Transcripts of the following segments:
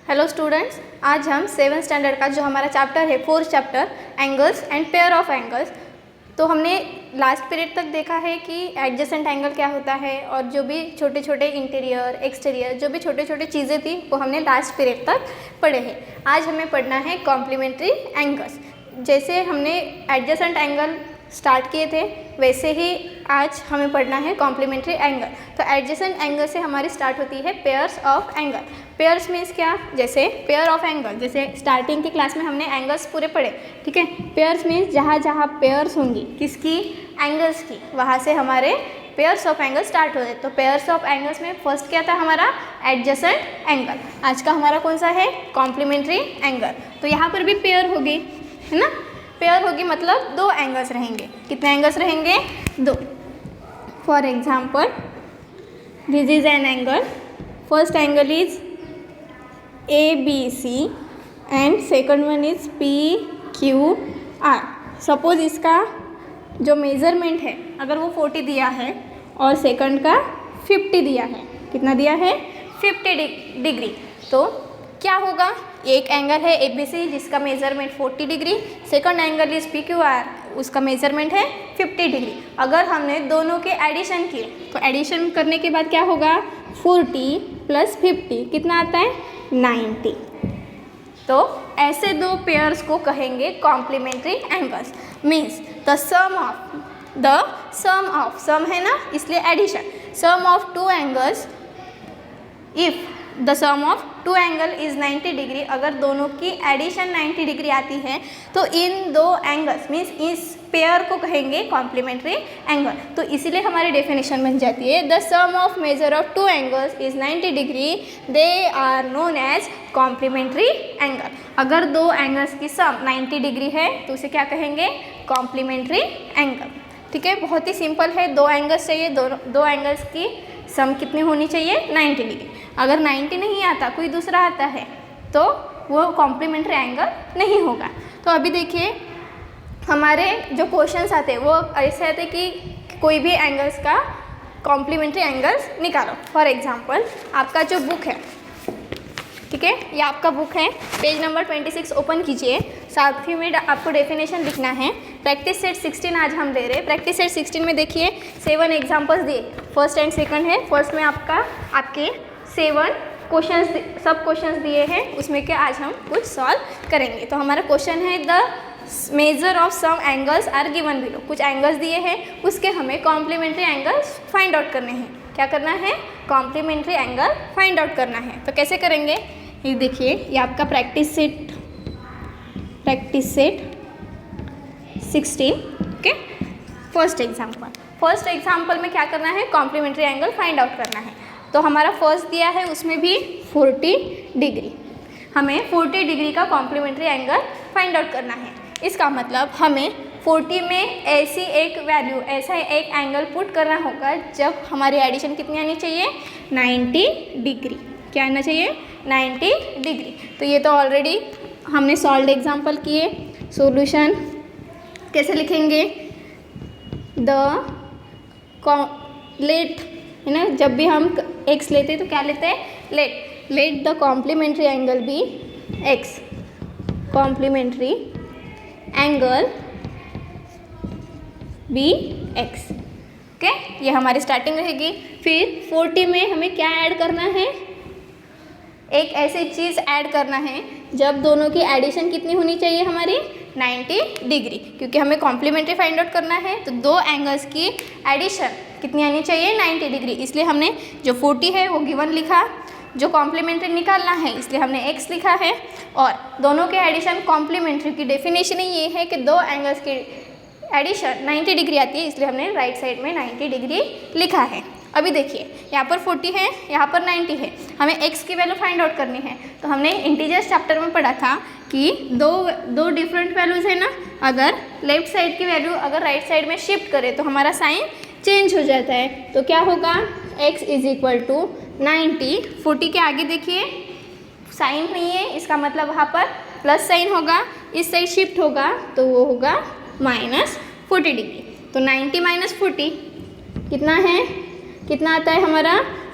Hello students, आज हम 7th standard का जो हमारा चैप्टर है 4th chapter angles and pair of angles. तो हमने लास्ट पीरियड तक देखा है कि एडजेसेंट एंगल क्या होता है और जो भी छोटे छोटे इंटीरियर एक्सटीरियर जो भी छोटे छोटे चीज़ें थी वो हमने लास्ट पीरियड तक पढ़े हैं। आज हमें पढ़ना है कॉम्प्लीमेंट्री एंगल्स। जैसे हमने एडजेसेंट एंगल स्टार्ट किए थे वैसे ही आज हमें पढ़ना है कॉम्प्लीमेंट्री एंगल। तो एडजेसेंट एंगल से हमारी स्टार्ट होती है pairs of angle. Pairs means क्या, जैसे पेयर ऑफ एंगल, जैसे स्टार्टिंग की क्लास में हमने एंगल्स पूरे पढ़े, ठीक है। पेयर्स मीन्स जहाँ जहाँ पेयर्स होंगी किसकी, एंगल्स की, वहाँ से हमारे पेयर्स ऑफ एंगल स्टार्ट होते हैं। तो पेयर्स ऑफ एंगल्स में फर्स्ट क्या था हमारा, एडजेसेंट एंगल। आज का हमारा कौन सा है, कॉम्प्लीमेंट्री एंगल। तो यहाँ पर भी पेयर होगी, है ना। पेयर होगी मतलब दो एंगल्स रहेंगे। कितने एंगल्स रहेंगे, दो। For example this is an angle, first angle is ABC and second one is PQR। Suppose इसका जो मेज़रमेंट है अगर वो 40 दिया है और सेकंड का 50 दिया है, कितना दिया है, 50 डिग्री, तो क्या होगा, एक एंगल है ABC जिसका measurement 40 degree, second angle is PQR उसका मेज़रमेंट है 50 डिग्री। अगर हमने दोनों के एडिशन किए तो एडिशन करने के बाद क्या होगा, 40 + 50 कितना आता है, 90। तो ऐसे दो पेयर्स को कहेंगे complementary angles. Means the sum of sum है ना, इसलिए addition, sum of two angles, if the sum of two angle is 90 degree, अगर दोनों की एडिशन 90 डिग्री आती है तो इन दो एंगल्स मीन्स इस पेयर को कहेंगे कॉम्प्लीमेंट्री एंगल। तो इसीलिए हमारी डेफिनेशन बन जाती है, the sum of measure of two angles is 90 degree, they are known as complementary angle. अगर दो एंगल्स की सम 90 डिग्री है तो उसे क्या कहेंगे, कॉम्प्लीमेंट्री एंगल। ठीक है, बहुत ही सिंपल है। दो एंगल्स चाहिए, दो एंगल्स की सम कितनी होनी चाहिए, 90 डिग्री। अगर 90 नहीं आता, कोई दूसरा आता है तो वो कॉम्प्लीमेंट्री एंगल नहीं होगा। तो अभी देखिए हमारे जो क्वेश्चंस आते हैं वो ऐसे आते हैं कि कोई भी एंगल्स का कॉम्प्लीमेंट्री एंगल्स निकालो। फॉर एग्जांपल आपका जो बुक है, ठीक है, ये आपका बुक है, पेज नंबर 26 ओपन कीजिए। साथ ही में आपको डेफिनेशन लिखना है। प्रैक्टिस सेट 16 आज हम दे रहे हैं। प्रैक्टिस सेट 16 में देखिए 7 एग्जांपल्स दिए, फर्स्ट एंड सेकंड है। फर्स्ट में आपके 7 क्वेश्चंस, सब क्वेश्चंस दिए हैं, उसमें के आज हम कुछ सॉल्व करेंगे। तो हमारा क्वेश्चन है the measure of some angles are given below. कुछ एंगल्स दिए हैं, उसके हमें कॉम्प्लीमेंट्री एंगल्स फाइंड आउट करने हैं। क्या करना है, कॉम्प्लीमेंट्री एंगल फाइंड आउट करना है। तो कैसे करेंगे, ये देखिए, ये आपका practice set 16, okay. First example में क्या करना है, कॉम्प्लीमेंट्री एंगल फाइंड आउट करना है। तो हमारा फर्स्ट दिया है उसमें भी 40 डिग्री, हमें 40 डिग्री का कॉम्प्लीमेंट्री एंगल फाइंड आउट करना है। इसका मतलब हमें 40 में ऐसी एक वैल्यू, ऐसा एक एंगल पुट करना होगा जब हमारी एडिशन कितनी आनी चाहिए, 90 डिग्री। क्या आना चाहिए, 90 डिग्री। तो ये तो ऑलरेडी हमने सॉल्व एग्जाम्पल किए। सॉल्यूशन कैसे लिखेंगे, लेट है ना, जब भी हम x लेते हैं तो क्या लेते हैं, let the complementary angle be x, complementary angle be x, okay. ये हमारी स्टार्टिंग रहेगी। फिर 40 में हमें क्या ऐड करना है, एक ऐसी चीज़ ऐड करना है जब दोनों की एडिशन कितनी होनी चाहिए हमारी, 90 डिग्री, क्योंकि हमें कॉम्प्लीमेंट्री फाइंड आउट करना है। तो दो एंगल्स की एडिशन कितनी आनी चाहिए, 90 डिग्री। इसलिए हमने जो 40 है वो गिवन लिखा, जो कॉम्प्लीमेंट्री निकालना है इसलिए हमने x लिखा है, और दोनों के एडिशन कॉम्प्लीमेंट्री की डेफिनेशन ही ये है कि दो एंगल्स की एडिशन 90 डिग्री आती है, इसलिए हमने राइट साइड में 90 डिग्री लिखा है। अभी देखिए यहाँ पर 40 है, यहाँ पर 90 है, हमें x की वैल्यू फाइंड आउट करनी है। तो हमने इंटीजर्स चैप्टर में पढ़ा था कि दो डिफरेंट वैल्यूज़ है ना, अगर लेफ्ट साइड की वैल्यू अगर राइट साइड में शिफ्ट करें तो हमारा साइन चेंज हो जाता है। तो क्या होगा, x = 90, 40 के आगे देखिए साइन नहीं है, इसका मतलब वहाँ पर प्लस साइन होगा, इस साइड शिफ्ट होगा तो वो होगा -40 डिग्री। तो 90 - 40 कितना है, कितना आता है हमारा,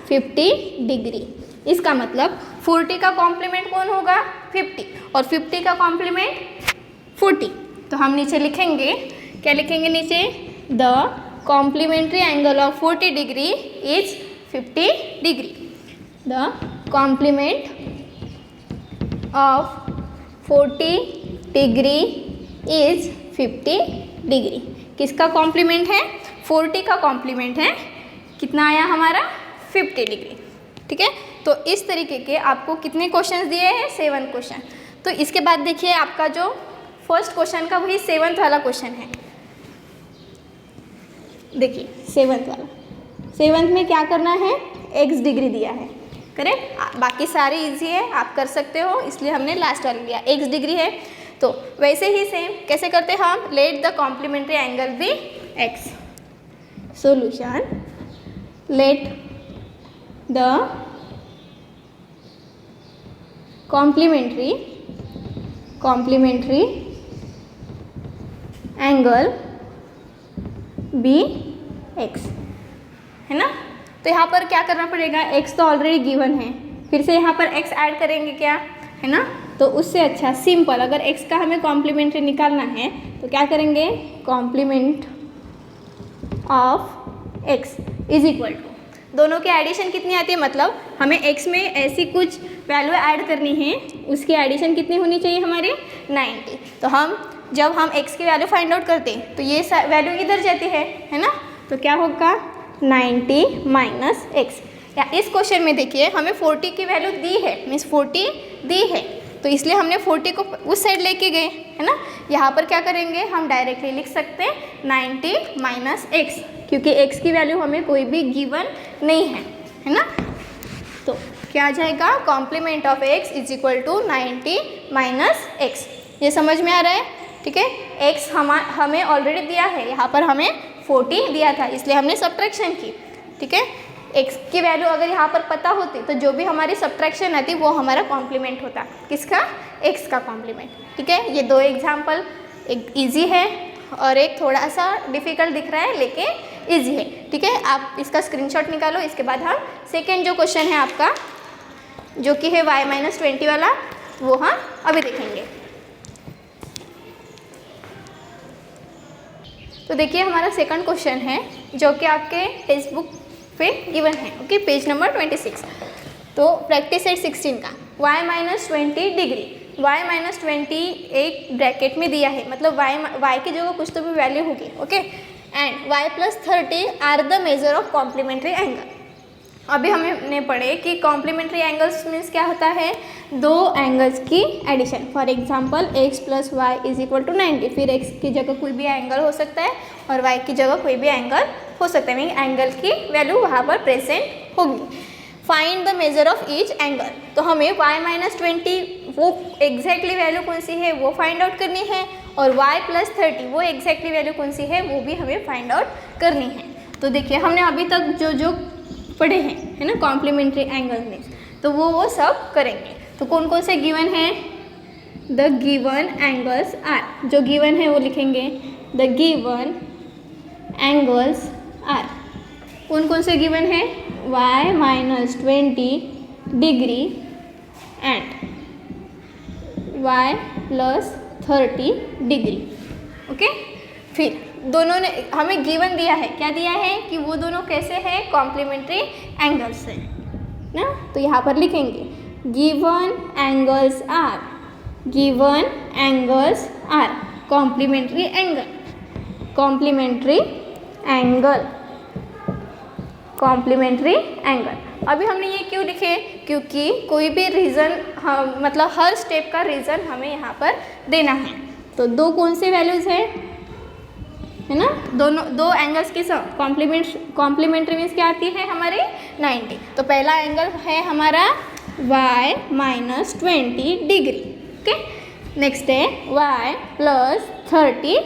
50 डिग्री। इसका मतलब 40 का कॉम्प्लीमेंट कौन होगा? 50, और 50 का कॉम्प्लीमेंट 40। तो हम नीचे लिखेंगे, क्या लिखेंगे नीचे? The complementary angle of 40 degree is 50 degree. The complement of 40 degree is 50 degree. किसका कॉम्प्लीमेंट है? 40 का कॉम्प्लीमेंट है, कितना आया हमारा? 50 डिग्री। ठीक है, तो इस तरीके के आपको कितने क्वेश्चंस दिए हैं? 7 क्वेश्चन। तो इसके बाद देखिए आपका जो फर्स्ट क्वेश्चन का वही 7th वाला क्वेश्चन है। देखिए 7th वाला, 7th में क्या करना है? x डिग्री दिया है, करेक्ट। बाकी सारे इजी है, आप कर सकते हो, इसलिए हमने लास्ट वाला लिया। x डिग्री है, तो वैसे ही सेम कैसे करते हैं हम? Let the complementary angle be x। Solution, let the complementary angle be x, है ना। तो यहाँ पर क्या करना पड़ेगा? x तो ऑलरेडी गिवन है, फिर से यहाँ पर x ऐड करेंगे क्या, है ना। तो उससे अच्छा सिंपल, अगर x का हमें कॉम्प्लीमेंट्री निकालना है तो क्या करेंगे? Complement of x is equal to, दोनों की एडिशन कितनी आती है? मतलब हमें x में ऐसी कुछ वैल्यू ऐड करनी है, उसकी एडिशन कितनी होनी चाहिए हमारी? 90। तो जब हम x की वैल्यू फाइंड आउट करते हैं तो ये वैल्यू इधर जाती है ना। तो क्या होगा? 90 माइनस x। या इस क्वेश्चन में देखिए हमें 40 की वैल्यू दी है, मीन्स 40 दी है, तो इसलिए हमने 40 को उस साइड लेके गए, है ना। यहाँ पर क्या करेंगे? हम डायरेक्टली लिख सकते हैं 90 माइनस x, क्योंकि x की वैल्यू हमें कोई भी गिवन नहीं है ना। तो क्या आ जाएगा? Complement of x is equal to 90 minus x। ये समझ में आ रहा है? ठीक है, x हमें ऑलरेडी दिया है, यहाँ पर हमें 40 दिया था, इसलिए हमने सब्ट्रैक्शन की। ठीक है, x की वैल्यू अगर यहाँ पर पता होती तो जो भी हमारी सब्ट्रैक्शन आती वो हमारा कॉम्प्लीमेंट होता। किसका? x का कॉम्प्लीमेंट। ठीक है, ये 2 एग्जाम्पल, एक इजी है और एक थोड़ा सा डिफ़िकल्ट दिख रहा है लेकिन इजी है। ठीक है, आप इसका स्क्रीनशॉट निकालो। इसके बाद हम सेकेंड जो क्वेश्चन है आपका, जो कि है y-20 वाला, वो हम अभी देखेंगे। तो देखिए हमारा सेकंड क्वेश्चन है जो कि आपके टेक्स्ट बुक पे गिवन है, ओके, पेज नंबर 26। तो प्रैक्टिस सेट 16 का y-20 डिग्री, y-20 एक ब्रैकेट में दिया है, मतलब y की जगह कुछ तो भी वैल्यू होगी, okay. And y+30 are the measure of complementary angle. अभी हमने पढ़े कि कॉम्प्लीमेंट्री एंगल्स मीन्स क्या होता है? 2 एंगल्स की addition. For example x + y = 90, फिर x की जगह कोई भी एंगल हो सकता है और y की जगह कोई भी एंगल हो सकता है, मीन एंगल की वैल्यू वहाँ पर प्रेजेंट होगी। Find the measure of each angle. तो हमें y-20 वो एग्जैक्टली वैल्यू कौन सी है वो फाइंड आउट करनी है, और y+30 वो एग्जैक्टली वैल्यू कौन सी है वो भी हमें फाइंड आउट करनी है। तो देखिए हमने अभी तक जो पढ़े हैं, है ना, कॉम्प्लीमेंट्री एंगल में, तो वो सब करेंगे। तो कौन कौन से गिवन है? द गिवन एंगल्स आर, जो गिवन है वो लिखेंगे द गिवन एंगल्स आर। कौन कौन से गिवन है? y-20 degree and y+30 degree, okay. फिर दोनों ने हमें गिवन दिया है, क्या दिया है कि वो दोनों कैसे हैं? कॉम्प्लीमेंट्री एंगल्स हैं ना। तो यहाँ पर लिखेंगे given angles are, given angles are complementary angle, complementary angle, complementary angle. अभी हमने ये क्यों लिखे? क्योंकि कोई भी रीज़न मतलब हर स्टेप का रीज़न हमें यहाँ पर देना है। तो 2 कौन से वैल्यूज़ है ना, दो एंगल्स की सम, कॉम्प्लीमेंट्री मीन्स क्या आती है हमारी? 90। तो पहला एंगल है हमारा y-20 डिग्री, ओके। नेक्स्ट है y+30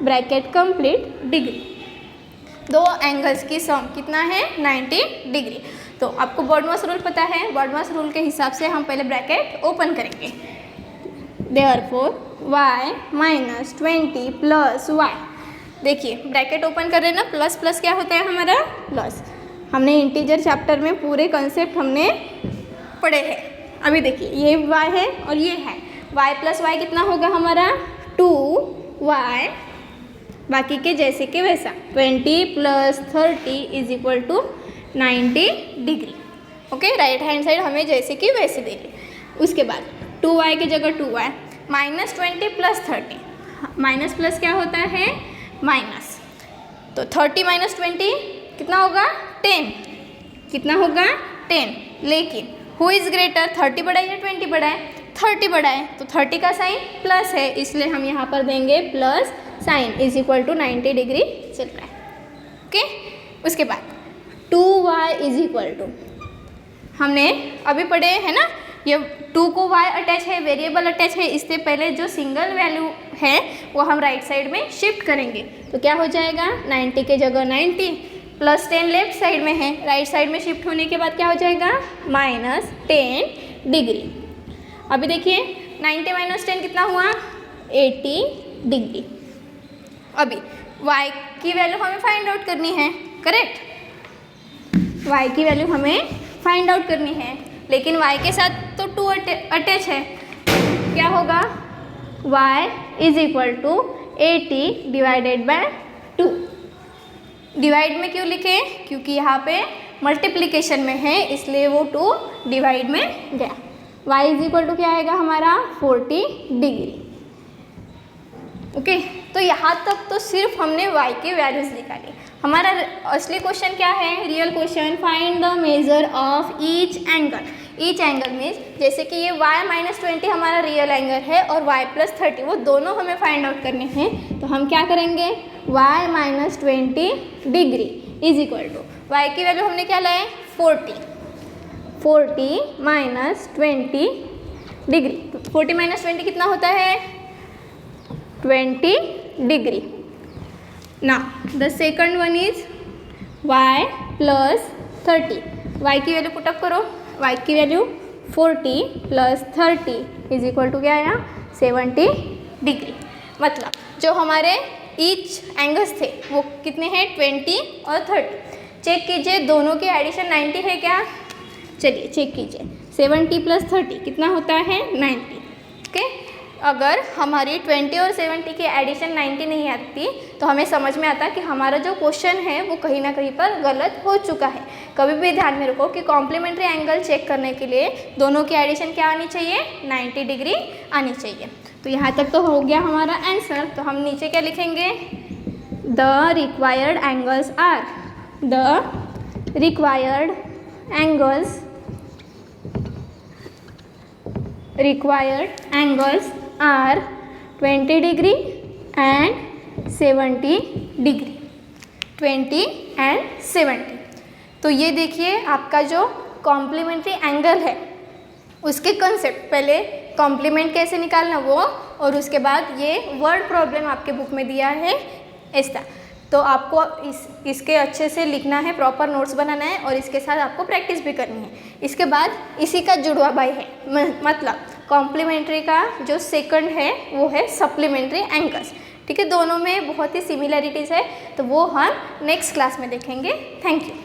bracket complete degree. 2 angles की सम कितना है? 90 डिग्री। तो आपको बॉडमास रूल पता है, बॉडमास रूल के हिसाब से हम पहले ब्रैकेट ओपन करेंगे। देयरफॉर y-20 + y, देखिए ब्रैकेट ओपन कर रहे हैं ना, प्लस प्लस क्या होता है हमारा? प्लस। हमने इंटीजर चैप्टर में पूरे कंसेप्ट हमने पढ़े हैं। अभी देखिए ये y है और ये है, y प्लस वाई कितना होगा हमारा 2y, बाकी के जैसे कि वैसा 20 plus 30 is equal to 90 degree. Okay, right hand side हमें जैसे कि वैसे देंगे। उसके बाद 2y की जगह 2y minus 20 plus 30, minus plus क्या होता है माइनस, तो 30 माइनस 20 कितना होगा 10, कितना होगा 10। लेकिन हु इज़ ग्रेटर, 30 बड़ा है या 20 बड़ा है, 30 बड़ा है, तो 30 का साइन प्लस है, इसलिए हम यहाँ पर देंगे plus sine is equal to 90 degree चल रहा है। ओके, उसके बाद 2y इज इक्वल टू, हमने अभी पढ़े है ना, ये 2 को y अटैच है, वेरिएबल अटैच है, इससे पहले जो सिंगल वैल्यू है वो हम राइट साइड में शिफ्ट करेंगे, तो क्या हो जाएगा 90 के जगह 90 प्लस 10 लेफ्ट साइड में है, राइट साइड में शिफ्ट होने के बाद क्या हो जाएगा माइनस 10 डिग्री। अभी देखिए 90 माइनस 10 कितना हुआ 80 डिग्री। अभी y की वैल्यू हमें फाइंड आउट करनी है, करेक्ट, y की वैल्यू हमें फाइंड आउट करनी है, लेकिन y के साथ तो 2 अटैच है, क्या होगा y is equal to 80 divided by 2। Divide में क्यों लिखे, क्योंकि यहाँ पे मल्टीप्लिकेशन में है इसलिए वो 2 डिवाइड में गया। y इज इक्वल टू क्या आएगा हमारा 40 डिग्री। ओके, तो यहाँ तक तो सिर्फ हमने y की वैल्यूज निकाली। हमारा असली क्वेश्चन क्या है, real question, find the measure of each angle. Each angle means जैसे कि ये y माइनस 20 हमारा रियल एंगल है और y प्लस 30 वो दोनों हमें फाइंड आउट करने हैं, तो हम क्या करेंगे y minus 20 degree is equal to, y की वैल्यू हमने क्या लाए 40 माइनस 20 डिग्री, 40 माइनस 20 कितना होता है 20 degree. Now the second one is y plus 30, y की वैल्यू पुटअप करो, y की value 40 plus 30 is equal to क्या आया 70 डिग्री। मतलब जो हमारे ईच एंगल्स थे वो कितने हैं 20 और 30। चेक कीजिए दोनों के एडिशन 90 है क्या, चलिए चेक कीजिए 70 प्लस 30 कितना होता है 90। ओके, अगर हमारी 20 और 70 की एडिशन 90 नहीं आती तो हमें समझ में आता कि हमारा जो क्वेश्चन है वो कहीं ना कहीं पर गलत हो चुका है। कभी भी ध्यान में रखो कि कॉम्प्लीमेंट्री एंगल चेक करने के लिए दोनों की एडिशन क्या आनी चाहिए 90 डिग्री आनी चाहिए। तो यहाँ तक तो हो गया हमारा आंसर। तो हम नीचे क्या लिखेंगे, the required angles are, the required angles are 20 degree and 70 degree, 20 and 70। तो ये देखिए आपका जो कॉम्प्लीमेंट्री एंगल है उसके कंसेप्ट, पहले कॉम्प्लीमेंट कैसे निकालना वो, और उसके बाद ये वर्ड प्रॉब्लम आपके बुक में दिया है ऐसा। तो आपको इसके अच्छे से लिखना है, प्रॉपर नोट्स बनाना है और इसके साथ आपको प्रैक्टिस भी करनी है। इसके बाद इसी का जुड़वा बाई है, मतलब कॉम्प्लीमेंट्री का जो सेकंड है वो है सप्लीमेंट्री एंगल्स। ठीक है, दोनों में बहुत ही सिमिलरिटीज़ है, तो वो हम नेक्स्ट क्लास में देखेंगे। Thank you.